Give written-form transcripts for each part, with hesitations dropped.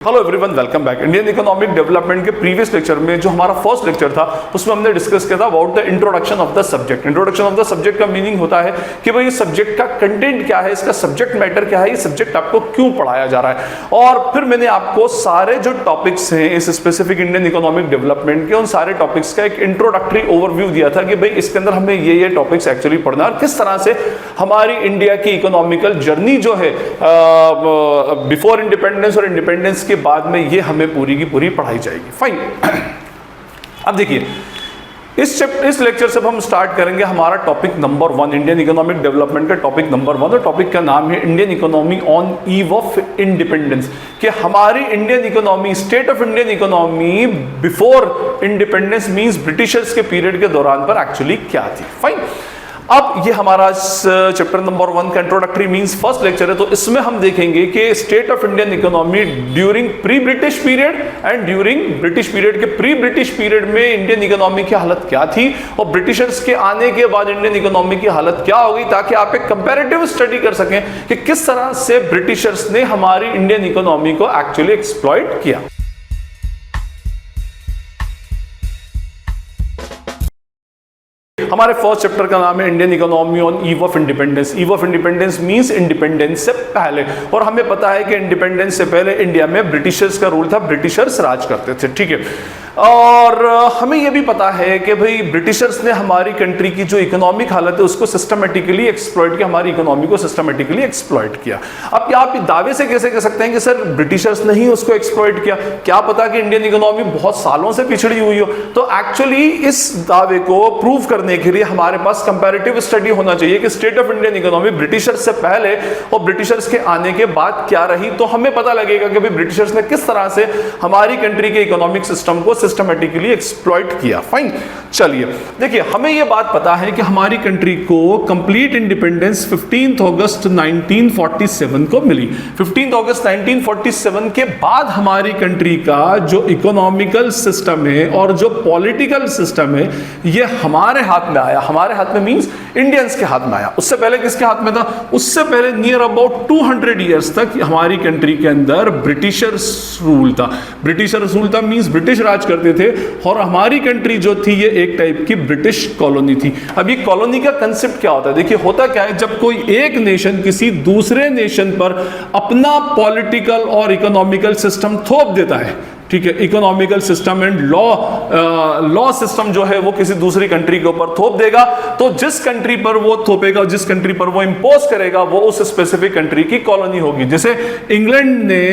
Hello everyone, welcome back. Indian economic development के previous lecture में जो हमारा फर्स्ट लेक्चर था उसमें हमने डिस्कस किया था about the introduction of the subject. Introduction of the subject का मीनिंग होता है कि भाई सब्जेक्ट का कंटेंट क्या है, इसका सब्जेक्ट मैटर क्या है, ये सब्जेक्ट आपको क्यों पढ़ाया जा रहा है। और फिर मैंने आपको सारे जो टॉपिक्स हैं इस स्पेसिफिक इंडियन इकोनॉमिक डेवलपमेंट के, उन सारे टॉपिक्स का एक इंट्रोडक्टरी ओवरव्यू दिया था कि भाई इसके अंदर हमें ये टॉपिक्स एक्चुअली पढ़ना है और किस तरह से हमारी इंडिया की इकोनॉमिकल जर्नी जो है बिफोर इंडिपेंडेंस और इंडिपेंडेंस के बाद में ये हमें पूरी की पूरी पढ़ाई जाएगी। फाइन। अब देखिए इस लेक्चर से हम स्टार्ट करेंगे हमारा topic number 1, Indian economic development का टॉपिक नंबर 1। और टॉपिक का नाम है Indian economy on eve of independence, कि हमारी Indian economy, state of Indian economy before independence means Britishers के पीरियड के दौरान पर एक्चुअली क्या थी। फाइन। अब ये हमारा चैप्टर नंबर 1 का इंट्रोडक्टरी मींस फर्स्ट लेक्चर है, तो इसमें हम देखेंगे कि state of Indian economy during pre British period and during British period. के प्री ब्रिटिश पीरियड में इंडियन इकोनॉमी की हालत क्या थी और ब्रिटिशर्स के आने के बाद इंडियन इकोनॉमी की हालत क्या होगी, ताकि आप एक कंपैरेटिव स्टडी कर सकें कि किस तरह से ब्रिटिशर्स ने हमारी इंडियन इकोनॉमी को एक्चुअली एक्सप्लॉइट किया। हमारे फर्स्ट चैप्टर का नाम है Indian economy on eve of independence. Eve of independence means independence से पहले, और हमें पता है कि इंडिपेंडेंस से पहले इंडिया में ब्रिटिशर्स का रूल था, ब्रिटिशर्स राज करते थे। ठीक है। और हमें यह भी पता है कि भाई ब्रिटिशर्स ने हमारी कंट्री की जो इकोनॉमिक हालत है उसको सिस्टमेटिकली एक्सप्लॉइट किया, हमारी इकोनॉमी को सिस्टमेटिकली एक्सप्लॉइट किया। अब क्या आप दावे से कैसे कह सकते हैं कि सर ब्रिटिशर्स ने ही उसको एक्सप्लॉइट किया? क्या पता कि इंडियन इकोनॉमी बहुत सालों से पिछड़ी हुई हो। तो एक्चुअली इस दावे को प्रूव करने के लिए हमारे पास कंपैरेटिव स्टडी होना चाहिए कि state of Indian economy Britishers से पहले और ब्रिटिशर्स के आने के बाद क्या रही। तो हमें पता लगेगा कि भाई ब्रिटिशर्स ने किस तरह से हमारी कंट्री के इकोनॉमिक सिस्टम को सिस्टमेटिकली एक्सप्लॉइट किया। फाइन। चलिए देखिए, हमें यह बात पता है कि हमारी कंट्री को कंप्लीट इंडिपेंडेंस 15 अगस्त 1947 को मिली। 15 अगस्त 1947 के बाद हमारी कंट्री का जो इकोनॉमिकल सिस्टम है और जो पॉलिटिकल सिस्टम है ये हमारे हाथ में आया। हमारे हाथ में मींस इंडियंस के हाथ में आया। उससे पहले किसके हाथ में था? उससे पहले नियर अबाउट 200 ईयर्स तक हमारी कंट्री के अंदर ब्रिटिशर्स रूल था। ब्रिटिशर्स रूल था मींस ब्रिटिश राज करते थे, और हमारी कंट्री जो थी ये एक टाइप की ब्रिटिश कॉलोनी थी। अब ये कॉलोनी का कंसेप्ट क्या होता है? देखिए, होता क्या है, जब कोई एक नेशन किसी दूसरे नेशन पर अपना पॉलिटिकल और इकोनॉमिकल सिस्टम थोप देता है, ठीक है, economical system and law system जो है वो किसी दूसरी कंट्री के ऊपर थोप देगा, तो जिस कंट्री पर वो थोपेगा, जिस कंट्री पर वो इंपोज करेगा, वो उस स्पेसिफिक कंट्री की कॉलोनी होगी। जैसे इंग्लैंड ने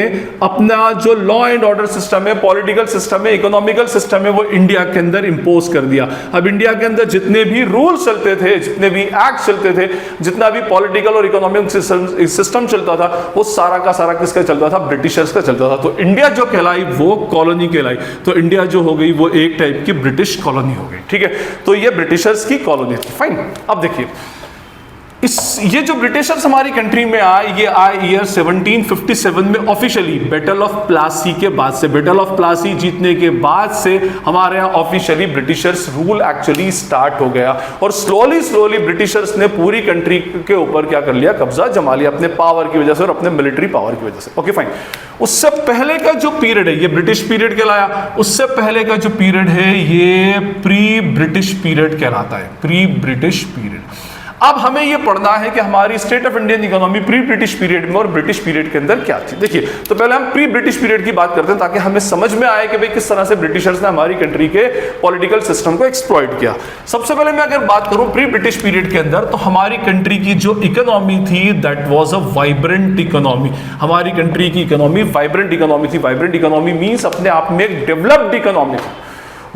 अपना जो लॉ एंड ऑर्डर सिस्टम है, पॉलिटिकल सिस्टम है, इकोनॉमिकल सिस्टम है, वो इंडिया के अंदर इंपोज कर दिया। अब इंडिया के अंदर जितने भी रूल्स चलते थे, जितने भी एक्ट चलते थे, जितना भी पॉलिटिकल और इकोनॉमिक सिस्टम चलता था, वो सारा का सारा किसका चलता था? ब्रिटिशर्स का चलता था। तो इंडिया जो कहलाई वो कॉलोनी कहलाई। तो इंडिया जो हो गई वो एक टाइप की ब्रिटिश कॉलोनी हो गई। ठीक है। तो ये ब्रिटिशर्स की कॉलोनी थी। फाइन। अब देखिए, ये जो ब्रिटिशर्स हमारी कंट्री में आए, ये आए ईयर 1757 में ऑफिशियली बैटल ऑफ प्लासी के बाद से। बैटल ऑफ प्लासी जीतने के बाद से हमारे यहाँ officially Britishers rule actually start हो गया, और स्लोली ब्रिटिशर्स ने पूरी कंट्री के ऊपर क्या कर लिया? कब्जा जमा लिया, अपने पावर की वजह से और अपने मिलिट्री पावर की वजह से। Okay fine. उससे पहले का जो पीरियड है ये ब्रिटिश पीरियड कहलाया। उससे पहले का जो पीरियड है ये प्री ब्रिटिश पीरियड कहलाता है, प्री ब्रिटिश पीरियड। अब हमें यह पढ़ना है कि हमारी state of Indian economy pre British period में और ब्रिटिश पीरियड के अंदर क्या थी। देखिए, तो पहले हम प्री ब्रिटिश पीरियड की बात करते हैं ताकि हमें समझ में आए कि भाई किस तरह से ब्रिटिशर्स ने हमारी कंट्री के पॉलिटिकल सिस्टम को एक्सप्लॉइट किया। सबसे पहले मैं अगर बात करूं प्री ब्रिटिश पीरियड के अंदर, तो हमारी कंट्री की जो इकोनॉमी थी that was a vibrant economy. हमारी कंट्री की इकोनॉमी वाइब्रेंट इकोनॉमी थी। वाइब्रेंट इकोनॉमी मींस अपने आप में एक डेवलप्ड इकोनॉमी थी,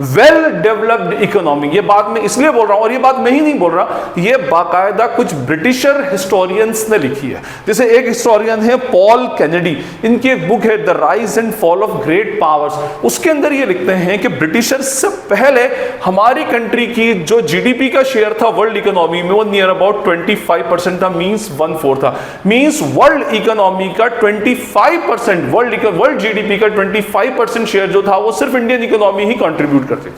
वेल डेवलप्ड इकोनॉमी। ये बात मैं इसलिए बोल रहा हूं, और ये बात मैं ही नहीं बोल रहा, ये बाकायदा कुछ ब्रिटिशर हिस्टोरियंस ने लिखी है। जैसे एक हिस्टोरियन है पॉल कैनेडी, इनकी एक बुक है the rise and fall of great powers. उसके अंदर ये लिखते हैं कि ब्रिटिशर्स से पहले हमारी कंट्री की जो जीडीपी का शेयर था वर्ल्ड इकोनॉमी में, वो नियर अबाउट 25% था, मींस 1/4 था। मींस वर्ल्ड इकोनॉमी का 25%, वर्ल्ड जीडीपी का 25% शेयर जो था वो सिर्फ इंडियन इकोनॉमी ही कंट्रीब्यूट करते थे,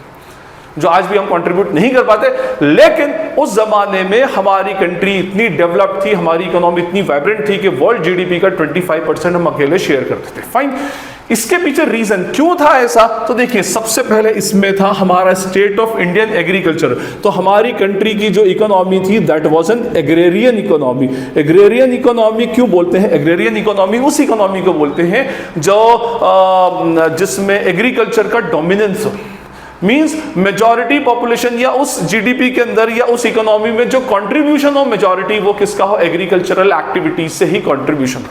जो आज भी हम कंट्रीब्यूट नहीं कर पाते। लेकिन उस जमाने में हमारी कंट्री इतनी डेवलप थी, हमारी इकोनॉमी इतनी वाइब्रेंट थी कि वर्ल्ड जीडीपी का 25% हम अकेले शेयर करते थे। फाइन। इसके पीछे रीजन क्यों था ऐसा, तो देखिए सबसे पहले इसमें था हमारा स्टेट ऑफ इंडियन एग्रीकल्चर। तो हमारी कंट्री की जो इकोनॉमी थी that was an agrarian economy. Agrarian economy क्यों बोलते हैं? एग्रेरियन इकोनॉमी उस इकोनॉमी को बोलते हैं जो जिसमें एग्रीकल्चर का डोमिनेंस हो, मींस मेजॉरिटी पॉपुलेशन या उस जीडीपी के अंदर या उस इकोनॉमी में जो कंट्रीब्यूशन हो मेजॉरिटी वो किसका हो? एग्रीकल्चरल एक्टिविटीज से ही कंट्रीब्यूशन हो।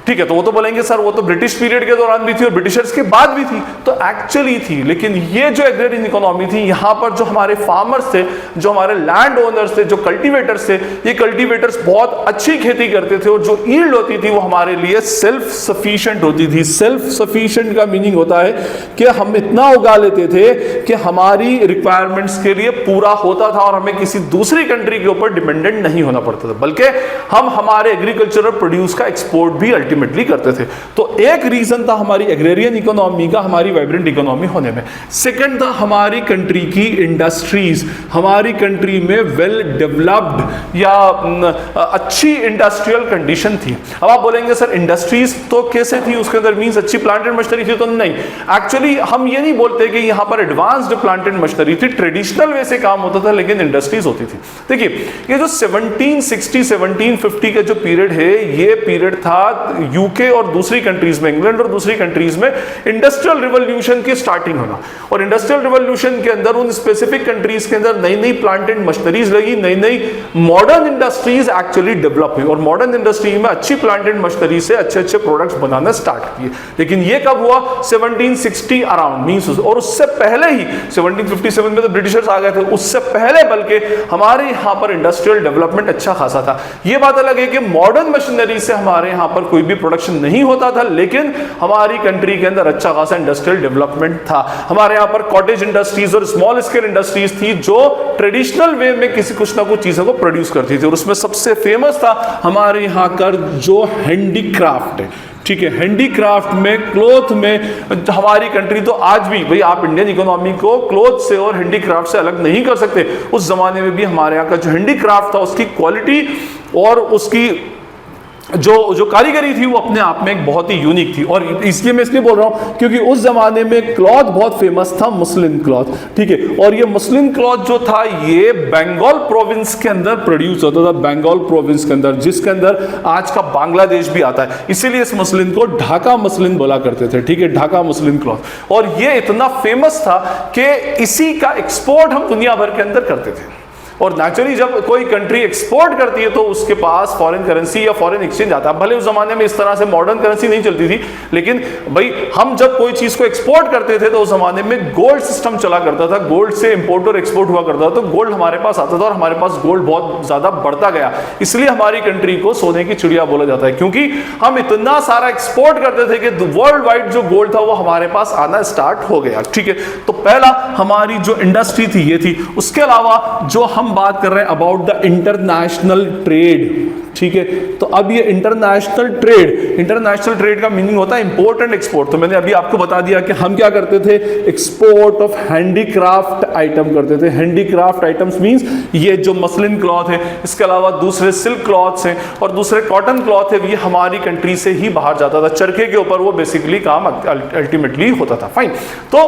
ठीक है, तो वो तो बोलेंगे सर वो तो ब्रिटिश पीरियड के दौरान भी थी और ब्रिटिशर्स के बाद भी थी, तो एक्चुअली थी, लेकिन ये जो एग्रेरियन इकोनॉमी थी यहाँ पर जो हमारे फार्मर्स थे, जो हमारे लैंड ओनर्स थे, जो कल्टीवेटर्स थे, ये कल्टीवेटर्स बहुत अच्छी खेती करते थे और जो ईल्ड होती थी वो हमारे लिए सेल्फ सफिशिएंट होती थी। सेल्फ सफिशिएंट का मीनिंग होता है कि हम इतना उगा लेते थे कि हमारी रिक्वायरमेंट्स के लिए पूरा होता था और हमें किसी दूसरी कंट्री के ऊपर डिपेंडेंट नहीं होना पड़ता था, बल्कि हम हमारे एग्रीकल्चरल प्रोड्यूस का एक्सपोर्ट भी अल्टीमेटली करते थे। तो एक रीजन था हमारी एग्रेरियन इकोनॉमी का, हमारी वाइब्रेंट इकोनॉमी होने में। सेकंड था हमारी कंट्री की इंडस्ट्रीज। हमारी कंट्री में वेल डेवलप्ड या अच्छी इंडस्ट्रियल कंडीशन थी। अब आप बोलेंगे सर इंडस्ट्रीज तो कैसे थी, उसके अंदर मींस अच्छी प्लांट एंड मशीनरी थी, तो नहीं, एक्चुअली हम ये नहीं बोलते कि यहां पर एडवांस्ड प्लांट एंड मशीनरी थी, ट्रेडिशनल वे से काम होता था लेकिन इंडस्ट्रीज होती थी। देखिए ये जो 1760 1750 का जो पीरियड है, ये पीरियड था यूके और दूसरी कंट्रीज में, इंग्लैंड और दूसरी कंट्रीज में इंडस्ट्रियल रिवॉल्यूशन की स्टार्टिंग होना। और इंडस्ट्रियल रिवॉल्यूशन के अंदर उन स्पेसिफिक कंट्रीज के अंदर नई नई प्लांट एंड मशीनरीज लगी, नई नई मॉडर्न इंडस्ट्रीज एक्चुअली डेवलप हुई और मॉडर्न इंडस्ट्री में अच्छी प्लांट एंड मशीनरी से अच्छे अच्छे प्रोडक्ट्स बनाना स्टार्ट किए। लेकिन ये कब हुआ? 1760 अराउंड मींस, और उससे पहले ही 1757 में तो ब्रिटिशर्स आ गए थे, उससे पहले बल्कि हमारे यहाँ पर इंडस्ट्रियल डेवलपमेंट अच्छा खासा था। ये बात अलग है कि मॉडर्न मशीनरी से हमारे यहाँ पर कोई भी प्रोडक्शन नहीं होता था, लेकिन हमारी कंट्री के अंदर अच्छा खासा इंडस्ट्रियल डेवलपमेंट था। हमारे यहाँ पर कॉटेज इंडस्ट्रीज और स्मॉल स्केल इंडस्ट्रीज थी जो ट्रेडिशनल वे में किसी कुछ ना कुछ चीजों को प्रोड्यूस करती थी, और उसमें सबसे फेमस था हमारे यहाँ का जो हैंडीक्राफ्ट है। ठीक है, हैंडीक्राफ्ट में, क्लोथ में हमारी कंट्री तो आज भी, भाई आप इंडियन इकोनॉमी को क्लोथ से और हैंडीक्राफ्ट से अलग नहीं कर सकते। उस जमाने में भी हमारे यहाँ का जो हैंडीक्राफ्ट था उसकी क्वालिटी और उसकी जो कारीगरी थी वो अपने आप में एक बहुत ही यूनिक थी। और इसलिए मैं इसलिए बोल रहा हूं क्योंकि उस जमाने में क्लॉथ बहुत फेमस था, मुस्लिन क्लॉथ। ठीक है, और ये मुस्लिन क्लॉथ जो था ये बंगाल प्रोविंस के अंदर प्रोड्यूस होता था, बंगाल प्रोविंस के अंदर, जिसके अंदर आज का बांग्लादेश भी आता है। इसीलिए इस मुस्लिन को ढाका मुस्लिन बोला करते थे। ठीक है, ढाका मुस्लिन क्लॉथ, और ये इतना फेमस था कि इसी का एक्सपोर्ट हम दुनिया भर के अंदर करते थे। और नेचुरली जब कोई कंट्री एक्सपोर्ट करती है तो उसके पास फॉरेन करेंसी या फॉरेन एक्सचेंज आता है। भले उस जमाने में इस तरह से मॉडर्न करेंसी नहीं चलती थी, लेकिन भाई हम जब कोई चीज को एक्सपोर्ट करते थे तो उस जमाने में गोल्ड सिस्टम चला करता था, गोल्ड से इंपोर्ट और एक्सपोर्ट हुआ करता था, तो गोल्ड हमारे पास आता था और हमारे पास गोल्ड बहुत ज्यादा बढ़ता गया। इसलिए हमारी कंट्री को सोने की चिड़िया बोला जाता है, क्योंकि हम इतना सारा एक्सपोर्ट करते थे कि वर्ल्ड वाइड जो गोल्ड था वो हमारे पास आना स्टार्ट हो गया। ठीक है, तो पहला हमारी जो इंडस्ट्री थी ये थी। उसके अलावा जो हम बात कर रहे हैं अबाउट द इंटरनेशनल ट्रेड। ठीक है, तो अब ये इंटरनेशनल ट्रेड का मीनिंग होता है इंपोर्ट एंड एक्सपोर्ट। तो मैंने अभी आपको बता दिया कि हम क्या करते थे, एक्सपोर्ट ऑफ हैंडीक्राफ्ट आइटम करते थे। हैंडीक्राफ्ट आइटम्स मींस ये जो मसलिन क्लॉथ है, इसके अलावा दूसरे सिल्क क्लॉथ्स हैं और दूसरे कॉटन क्लॉथ है, ये हमारी कंट्री से ही बाहर जाता था। चरखे के ऊपर वो बेसिकली काम अल्टीमेटली होता था। फाइन, तो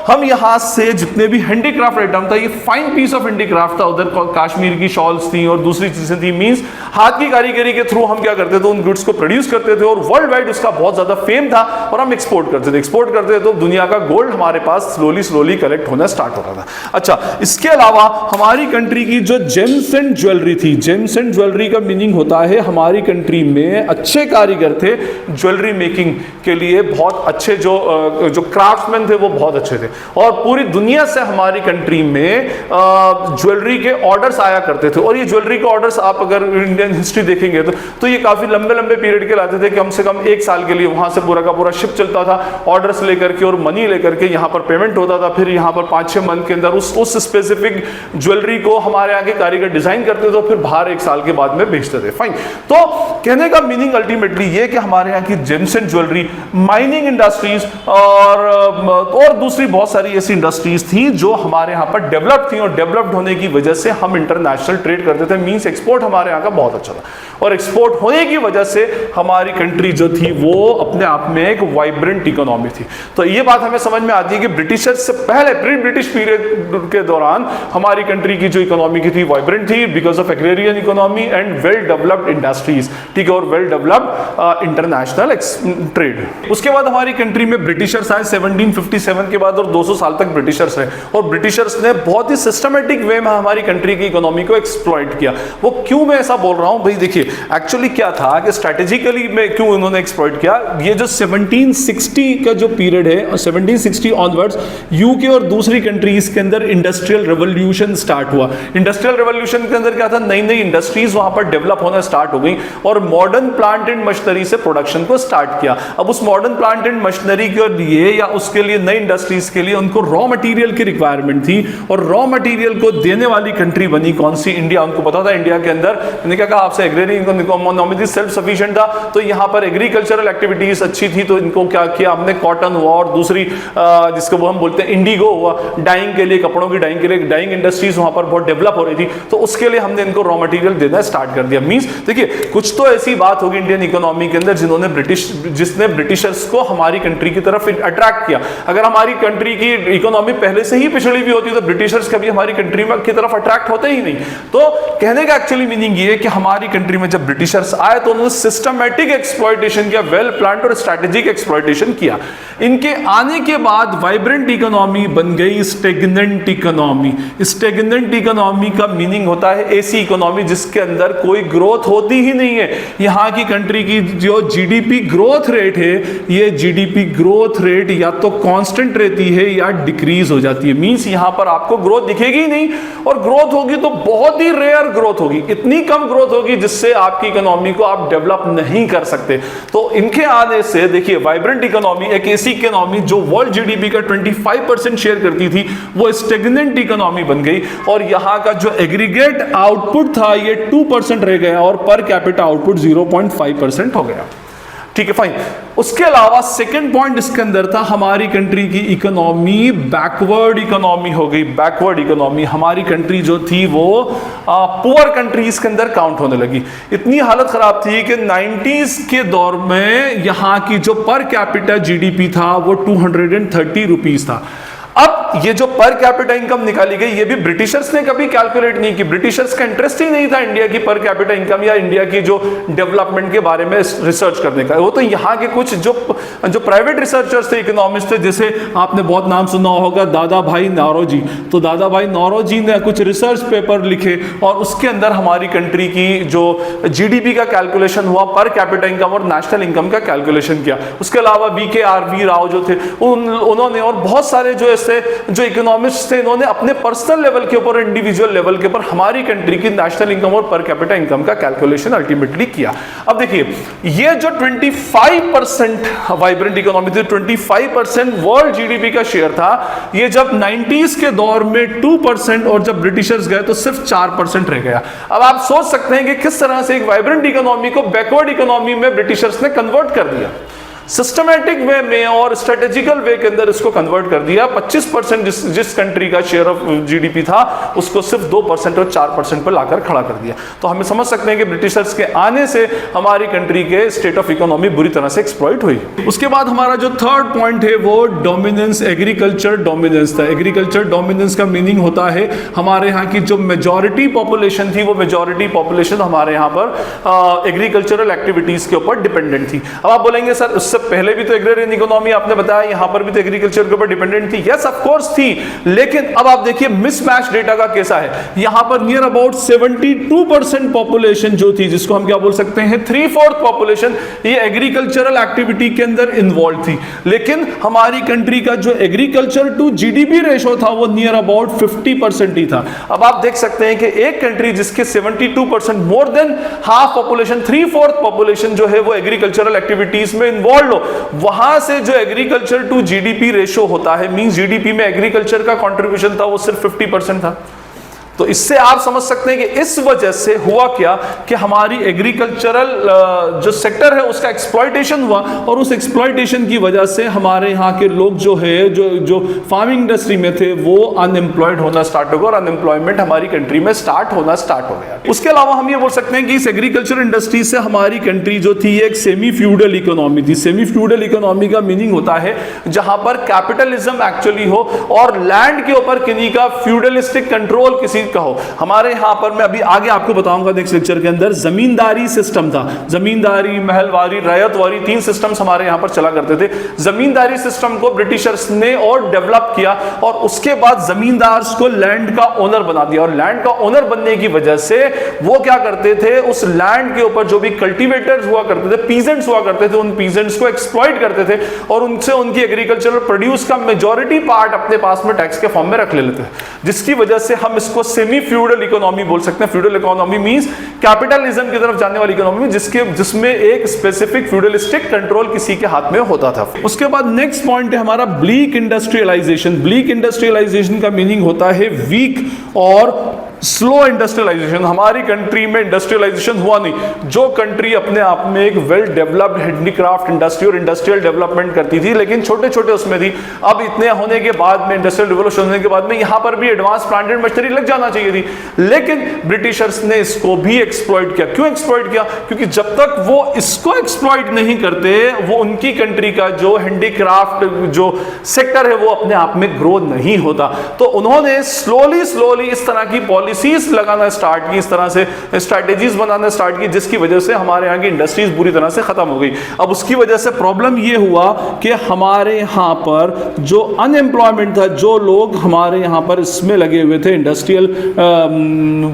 हम यहाँ से जितने भी हैंडीक्राफ्ट आइटम था, ये फाइन पीस ऑफ हैंडीक्राफ्ट था। उधर कश्मीर की शॉल्स थी और दूसरी चीजें थी, मींस हाथ की कारीगरी के थ्रू हम क्या करते थे, उन गुड्स को प्रोड्यूस करते थे और वर्ल्ड वाइड उसका बहुत ज्यादा फेम था और हम एक्सपोर्ट करते थे। एक्सपोर्ट करते थे तो दुनिया का गोल्ड हमारे पास स्लोली कलेक्ट होना स्टार्ट होता था। अच्छा, इसके अलावा हमारी कंट्री की जो जेम्स एंड ज्वेलरी थी, जेम्स एंड ज्वेलरी का मीनिंग होता है हमारी कंट्री में अच्छे कारीगर थे, ज्वेलरी मेकिंग के लिए बहुत अच्छे जो क्राफ्ट्समैन थे वो बहुत अच्छे थे, और पूरी दुनिया से हमारी कंट्री में ज्वेलरी के ऑर्डर्स आया करते थे। और ये ज्वेलरी के ऑर्डर्स आप अगर इंडियन हिस्ट्री देखेंगे तो ये काफी लंबे लंबे पीरियड के लाते थे, कम से कम 1 साल के लिए वहां से पूरा का पूरा शिप चलता था ऑर्डर्स लेकर के और मनी लेकर के, यहाँ पर पेमेंट होता था। फिर यहाँ पर 5-6 मंथ के अंदर उस स्पेसिफिक ज्वेलरी को हमारे यहाँ के कारीगर डिजाइन करते थे, फिर बाहर 1 साल के बाद में बेचते थे। फाइन, तो कहने का मीनिंग अल्टीमेटली ये कि हमारे यहाँ की James and jewellery, mining industries और दूसरी बहुत सारी ऐसी इंडस्ट्रीज थी जो हमारे यहाँ पर डेवलप थी, और डेवलप्ड होने की वजह से हम इंटरनेशनल ट्रेड करते थे, मींस एक्सपोर्ट हमारे यहाँ का बहुत अच्छा था। और एक्सपोर्ट होने की वजह से हमारी कंट्री जो थी वो अपने आप में एक वाइब्रेंट इकोनॉमी थी। तो ये बात हमें समझ में आती है कि ब्रिटिशर्स से पहले प्री ब्रिटिश पीरियड के दौरान हमारी कंट्री की जो इकोनॉमी की थी वाइब्रेंट थी because of agrarian economy and well developed industries, ठीक है, और वेल डेवलप्ड इंटरनेशनल ट्रेड। उसके बाद हमारी कंट्री में ब्रिटिशर्स आए 1757 के बाद और 200 साल तक ब्रिटिशर्स रहे और ब्रिटिशर्स ने बहुत ही सिस्टमेटिक वे में हमारी कंट्री की इकोनॉमी को एक्सप्लॉइट किया। वो क्यों मैं ऐसा बोल रहा हूं भाई, देखिए एक्चुअली क्या था कि स्ट्रेटेजिकली में क्यों उन्होंने एक्सप्लॉइट किया। ये जो 1760 का जो पीरियड है और 1760 ऑनवर्ड्स यूके और दूसरी कंट्रीज के अंदर इंडस्ट्रियल रेवोल्यूशन स्टार्ट हुआ। इंडस्ट्रियल रेवोल्यूशन के अंदर क्या था, नई नई इंडस्ट्रीज वहां पर डेवलप होना स्टार्ट हो गई और मॉडर्न प्लांट एंड मशीनरी से प्रोडक्शन को स्टार्ट किया। अब उस मॉडर्न प्लांट एंड मशीनरी के लिए या उसके लिए नई इंडस्ट्रीज के लिए उनको रॉ मटेरियल की रिक्वायरमेंट थी और रॉ मटेरियल को देने वाली कंट्री बनी कौन सी, इंडिया। उनको पता था इंडिया के अंदर, मैंने क्या कहा आपसे, एग्रेरियन इकोनॉमी थी, सेल्फ सफिशिएंट था, तो यहाँ पर एग्रीकल्चरल एक्टिविटीज अच्छी थी, तो इनको क्या किया हमने, कॉटन हुआ और दूसरी जिसको वो हम बोलते हैं इंडिगो हुआ, डाइंग के लिए, कपड़ों की डाइंग के लिए, डाइंग इंडस्ट्रीज वहां पर बहुत डेवलप हो रही थी, तो उसके लिए हमने इनको रॉ मटेरियल देना स्टार्ट कर दिया। मींस देखिए कुछ तो ऐसी बात होगी इंडियन इकोनॉमी के अंदर जिसने ब्रिटिशर्स को हमारी कंट्री की तरफ अट्रैक्ट किया। अगर हमारी कंट्री की इकोनॉमी पहले से ही पिछड़ी भी होती तो ब्रिटिशर्स कभी हमारी कंट्री की तरफ अट्रैक्ट होते ही नहीं। तो कहने का एक्चुअली मीनिंग ये है कि हमारी कंट्री में जब ब्रिटिशर्स आए तो उन्होंने सिस्टमैटिक एक्सप्लॉयटेशन किया, वेल प्लान्ड और स्ट्रेटेजिक एक्सप्लॉयटेशन किया। इनके आने के बाद वाइब्रेंट इकोनॉमी बन गई स्टेगनेंट इकोनॉमी। स्टेगनेंट इकोनॉमी का मीनिंग होता है ऐसी इकोनॉमी जिसके अंदर कोई ग्रोथ होती ही नहीं है। यहां की कंट्री की जो जीडीपी ग्रोथ रेट है, ये जीडीपी ग्रोथ रेट या तो कांस्टेंट रहती है या डिक्रीज हो जाती है। मींस यहां पर आपको ग्रोथ दिखेगी ही नहीं और ग्रोथ होगी तो बहुत ही रेयर ग्रोथ होगी, इतनी कम ग्रोथ होगी जिससे आपकी इकोनॉमी को आप डेवलप नहीं कर सकते। तो इनके आने से देखिए वाइब्रेंट इकोनॉमी एक ऐसी इकोनॉमी जो वर्ल्ड जीडीपी का 25% शेयर करती थी वो स्टेगनेंट इकोनॉमी बन गई और यहां का जो एग्रीगेट आउटपुट था ये 2% रह गया और पर कैपिटा आउटपुट 0.5% हो गया। ठीक है, फाइन। उसके अलावा सेकंड पॉइंट इसके अंदर था हमारी कंट्री की इकोनॉमी बैकवर्ड इकोनॉमी हो गई। बैकवर्ड इकोनॉमी, हमारी कंट्री जो थी वो पुअर कंट्रीज के अंदर काउंट होने लगी। इतनी हालत खराब थी कि 90s के दौर में यहां की जो पर कैपिटा जीडीपी था वो 230 रुपीज था। अब ये जो पर कैपिटा इनकम निकाली गई ये भी ब्रिटिशर्स ने कभी कैलकुलेट नहीं की। ब्रिटिशर्स का इंटरेस्ट ही नहीं था इंडिया की पर कैपिटा इनकम या इंडिया की जो डेवलपमेंट के बारे में रिसर्च करने का। वो तो यहाँ के कुछ जो प्राइवेट रिसर्चर्स थे, इकोनॉमिस्ट थे, जैसे आपने बहुत नाम सुना होगा दादा भाई नौरोजी। तो दादा भाई नौरोजी ने कुछ रिसर्च पेपर लिखे और उसके अंदर हमारी कंट्री की जो जीडीपी का कैलकुलेशन हुआ, पर कैपिटा इनकम और नेशनल इनकम का कैलकुलेशन किया। उसके अलावा वी राव जो थे उन्होंने और बहुत सारे जो इकोनॉमिस्ट थे इन्होंने अपने पर्सनल लेवल के ऊपर, इंडिविजुअल लेवल के ऊपर हमारी कंट्री की नेशनल इनकम और पर कैपिटा इनकम का कैलकुलेशन अल्टीमेटली किया। अब देखिए ये जो 25% वाइब्रेंट इकोनॉमी थी, 25% वर्ल्ड जीडीपी का शेयर था, ये जब 90s के दौर में 2% और जब ब्रिटिशर्स गए तो सिर्फ 4% रह गया। अब आप सोच सकते हैं कि किस तरह से एक वाइब्रेंट इकोनॉमी को बैकवर्ड इकोनॉमी में ब्रिटिशर्स ने कन्वर्ट कर दिया। सिस्टमैटिक वे में और स्ट्रेटेजिकल वे के अंदर इसको कन्वर्ट कर दिया। 25% जिस कंट्री का शेयर ऑफ जीडीपी था उसको सिर्फ 2% और 4% पर लाकर खड़ा कर दिया। तो हमें समझ सकते हैं कि ब्रिटिशर्स के आने से हमारी कंट्री के स्टेट ऑफ इकोनॉमी बुरी तरह से एक्सप्लॉइट हुई। उसके बाद हमारा जो थर्ड पॉइंट है वो डोमिनेंस, एग्रीकल्चर डोमिनेंस था। एग्रीकल्चर डोमिनेंस का मीनिंग होता है हमारे यहाँ की जो मेजॉरिटी पॉपुलेशन थी वो मेजॉरिटी पॉपुलेशन हमारे यहाँ पर एग्रीकल्चरल एक्टिविटीज के ऊपर डिपेंडेंट थी। अब आप बोलेंगे सर पहले भी तो एग्रेरियन इकोनॉमी आपने बताया, यहां पर भी तो एग्रीकल्चर के ऊपर डिपेंडेंट थी। यस ऑफ कोर्स थी, लेकिन अब आप देखिए मिसमैच डेटा का कैसा है। यहां पर नियर अबाउट 72% पॉपुलेशन जो थी, जिसको हम क्या बोल सकते हैं 3/4 पॉपुलेशन, ये एग्रीकल्चरल एक्टिविटी के अंदर इन्वॉल्व थी। लेकिन हमारी कंट्री का जो एग्रीकल्चर टू जीडीपी रेशो था वो नियर अबाउट 50% ही था। अब आप देख सकते हैं कि एक कंट्री जिसके 72%, more than half population, 3/4 population जो है वो एग्रीकल्चरल एक्टिविटीज में इन्वॉल्व, वहां से जो एग्रीकल्चर टू जीडीपी रेशो होता है, मींस जीडीपी में एग्रीकल्चर का कंट्रीब्यूशन था वो सिर्फ 50% था। तो इससे आप समझ सकते हैं कि इस वजह से हुआ क्या कि हमारी एग्रीकल्चरल जो सेक्टर है उसका एक्सप्लॉयटेशन हुआ, और उस एक्सप्लॉयटेशन की वजह से हमारे यहाँ के लोग जो है जो फार्मिंग इंडस्ट्री में थे वो अनएम्प्लॉयड होना स्टार्ट हो गया, और अनएम्प्लॉयमेंट हमारी कंट्री में स्टार्ट हो गया। उसके अलावा हम ये बोल सकते हैं कि इस एग्रीकल्चर इंडस्ट्री से हमारी कंट्री जो थी एक सेमी फ्यूडल इकोनॉमी थी। सेमी फ्यूडल इकोनॉमी का मीनिंग होता है जहां पर कैपिटलिज्म एक्चुअली हो और लैंड के ऊपर किसी का फ्यूडलिस्टिक कंट्रोल किसी का हो। हमारे यहां पर मैं अभी आगे आपको बताऊंगा नेक्स्ट लेक्चर के अंदर, जमींदारी सिस्टम था। जमींदारी, महलवारी, रैयतवारी, 3 सिस्टम्स हमारे यहां पर चला करते थे। जमींदारी सिस्टम को ब्रिटिशर्स ने और डेवलप किया, और उसके बाद जमींदार्स को लैंड का ओनर बना दिया, और लैंड का ओनर बनने की वजह से वो क्या करते थे, उस लैंड के ऊपर जो भी कल्टीवेटर्स हुआ करते थे, पीजेंट्स हुआ करते थे, उन पीजेंट्स को एक्सप्लॉइट करते थे और उनसे उनकी एग्रीकल्चरल प्रोड्यूस का मेजॉरिटी पार्ट अपने पास में टैक्स के फॉर्म में रख लेते थे, जिसकी वजह से हम इसको सेमी फ्यूडल इकोनॉमी बोल सकते हैं। फ्यूडल इकोनॉमी मींस कैपिटलिज्म की तरफ जाने वाली इकोनॉमी जिसमें एक स्पेसिफिक फ्यूडलिस्टिक कंट्रोल किसी के हाथ में होता था। उसके बाद नेक्स्ट पॉइंट है हमारा ब्लीक इंडस्ट्रियलाइजेशन। ब्लीक इंडस्ट्रियलाइजेशन का मीनिंग होता है वीक और स्लो इंडस्ट्रियलाइजेशन। हमारी कंट्री में इंडस्ट्रियलाइजेशन हुआ नहीं। जो कंट्री अपने आप में एक वेल डेवलप्ड हैंडीक्राफ्ट इंडस्ट्री और इंडस्ट्रियल डेवलपमेंट करती थी, लेकिन छोटे छोटे उसमें थी, अब इतने होने के बाद में, इंडस्ट्रियल रिवोल्यूशन होने के बाद में यहां पर भी एडवांस प्लांट एंड मशीनरी लग जाना चाहिए थी, लेकिन ब्रिटिशर्स ने इसको भी एक्सप्लॉइट किया। क्यों एक्सप्लॉइट किया? क्योंकि जब तक वो इसको एक्सप्लॉइट नहीं करते, वो उनकी कंट्री का जो हैंडीक्राफ्ट जो सेक्टर है वो अपने आप में ग्रो नहीं होता। तो उन्होंने स्लोली इस तरह की पॉलिसीज लगाना स्टार्ट की, इस तरह से स्ट्रैटेजीज बनाना स्टार्ट की, जिसकी वजह से हमारे यहाँ की इंडस्ट्रीज बुरी तरह से खत्म हो गई। अब उसकी वजह से प्रॉब्लम ये हुआ कि हमारे यहाँ पर जो अनएम्प्लॉयमेंट था, जो लोग हमारे यहाँ पर इसमें लगे हुए थे, इंडस्ट्रियल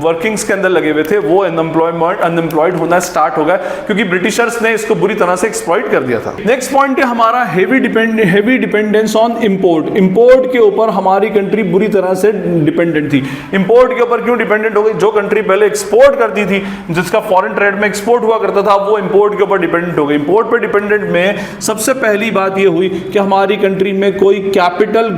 वर्किंग्स के अंदर लगे हुए थे, वो अनएम्प्लॉयड होना स्टार्ट हो गया, क्योंकि ब्रिटिशर्स ने इसको बुरी तरह से एक्सप्लॉइट कर दिया था। नेक्स्ट पॉइंट है हमारा heavy dependence on import. Import के ऊपर हमारी कंट्री बुरी तरह से डिपेंडेंट थी। इंपोर्ट के ऊपर क्यों डिपेंडेंट हो गई? जो कंट्री पहले एक्सपोर्ट करती थी, जिसका फॉरेन ट्रेड में एक्सपोर्ट हुआ करता था, वो इंपोर्ट के ऊपर डिपेंडेंट हो गई। इंपोर्ट पे डिपेंडेंट में सबसे पहली बात ये हुई कि हमारी कंट्री में कोई कैपिटल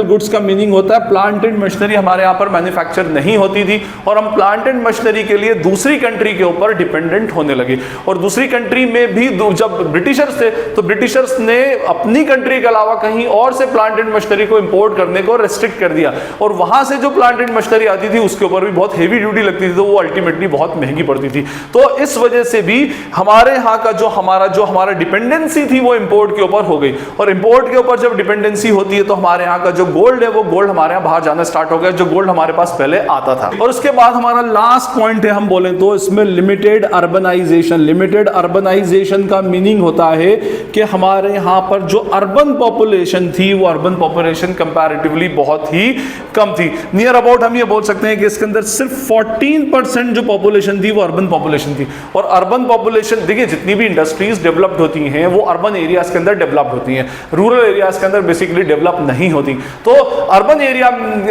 गुड्स का मीनिंग होता है प्लांट एंड मशीनरी हमारे यहाँ पर मैन्युफैक्चर नहीं होती थी, और हम प्लांट एंड मशीनरी के लिए दूसरी कंट्री के ऊपर डिपेंडेंट होने लगे। और दूसरी कंट्री में भी जब ब्रिटिशर्स थे, तो ब्रिटिशर्स ने अपनी कंट्री के अलावा कहीं और से प्लांट एंड मशीनरी को इंपोर्ट करने को रेस्ट्रिक्ट कर दिया, और वहां से जो प्लांट एंड मशीनरी आती थी उसके ऊपर भी बहुत हेवी ड्यूटी लगती थी, तो वो अल्टीमेटली बहुत महंगी पड़ती थी। तो इस वजह से भी हमारे यहाँ का जो हमारा डिपेंडेंसी थी वो इंपोर्ट के ऊपर हो गई, और इंपोर्ट के ऊपर जब डिपेंडेंसी होती है तो हमारे यहाँ का जो गोल्ड है वो गोल्ड हमारे यहाँ बाहर जाना स्टार्ट हो गया, जो गोल्ड हमारे पास पहले आता था। और उसके बाद हमारा लास्ट पॉइंट है, हम बोलें तो इसमें लिमिटेड अर्बनाइजेशन। लिमिटेड अर्बनाइजेशन का मीनिंग होता है कि हमारे यहाँ पर जो अर्बन पॉपुलेशन थी, वो अर्बन पॉपुलेशन कंपैरेटिवली बहुत ही कम थी। नियर अबाउट हम ये बोल सकते हैं कि इसके अंदर सिर्फ 14% जो पॉपुलेशन थी वो अर्बन पॉपुलेशन थी। और अर्बन पॉपुलेशन, देखिए जितनी भी इंडस्ट्रीज डेवलप्ड होती हैं वो अर्बन एरियाज के अंदर डेवलप्ड होती हैं, रूरल एरियाज के अंदर बेसिकली डेवलप नहीं होती। तो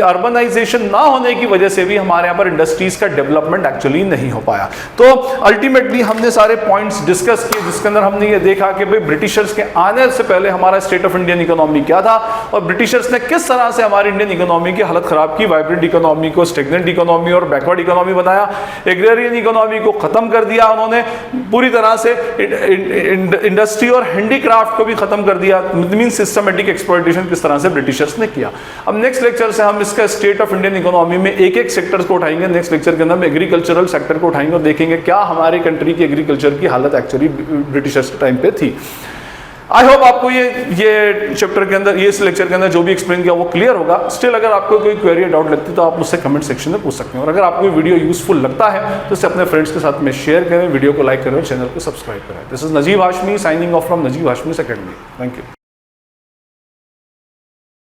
अर्बनाइजेशन ना होने की वजह से भी हमारे यहाँ पर इंडस्ट्रीज का डेवलपमेंट एक्चुअली नहीं हो पाया। तो अल्टीमेटली हमने सारे पॉइंट्स डिस्कस किए, जिसके अंदर हमने ये देखा कि भाई ब्रिटिशर्स के आने से पहले हमारा स्टेट ऑफ इंडियन इकोनॉमी क्या था, और ब्रिटिशर्स ने किस तरह से हमारी इंडियन इकोनॉमी की हालत खराब की, वाइब्रेंट इकोनॉमी को स्टेगनेंट इकोनॉमी और बैकवर्ड इकोनॉमी बनाया, एग्रेरियन इकोनॉमी को खत्म कर दिया उन्होंने पूरी तरह से, इंडस्ट्री और हैंडीक्राफ्ट को भी खत्म कर दिया। मींस सिस्टमैटिक एक्सप्लॉयटेशन किस तरह से ब्रिटिशर्स ने किया। अब नेक्स्ट लेक्चर से हम इसका स्टेट ऑफ इंडियन इकोनॉमी में एक एक सेक्टर्स को उठाएंगे। नेक्स्ट लेक्चर के अंदर हम एग्रीकल्चरल सेक्टर को उठाएंगे और देखेंगे क्या हमारी कंट्री की एग्रीकल्चर की हालत एक्चुअली ब्रिटिशर्स के टाइम पे थी। आई होप आपको ये चैप्टर के अंदर, ये इस लेक्चर के अंदर जो भी एक्सप्लेन किया वो क्लियर होगा। स्टिल अगर आपको कोई क्वेरी या डाउट लगती है तो आप मुझसे कमेंट सेक्शन में पूछ सकते हैं, और अगर आपको वीडियो यूजफुल लगता है तो इसे अपने फ्रेंड्स के साथ में शेयर करें, वीडियो को लाइक करें और चैनल को सब्सक्राइब करें। This is Najeeb Hashmi signing off from Najeeb Hashmi academy. Thank you.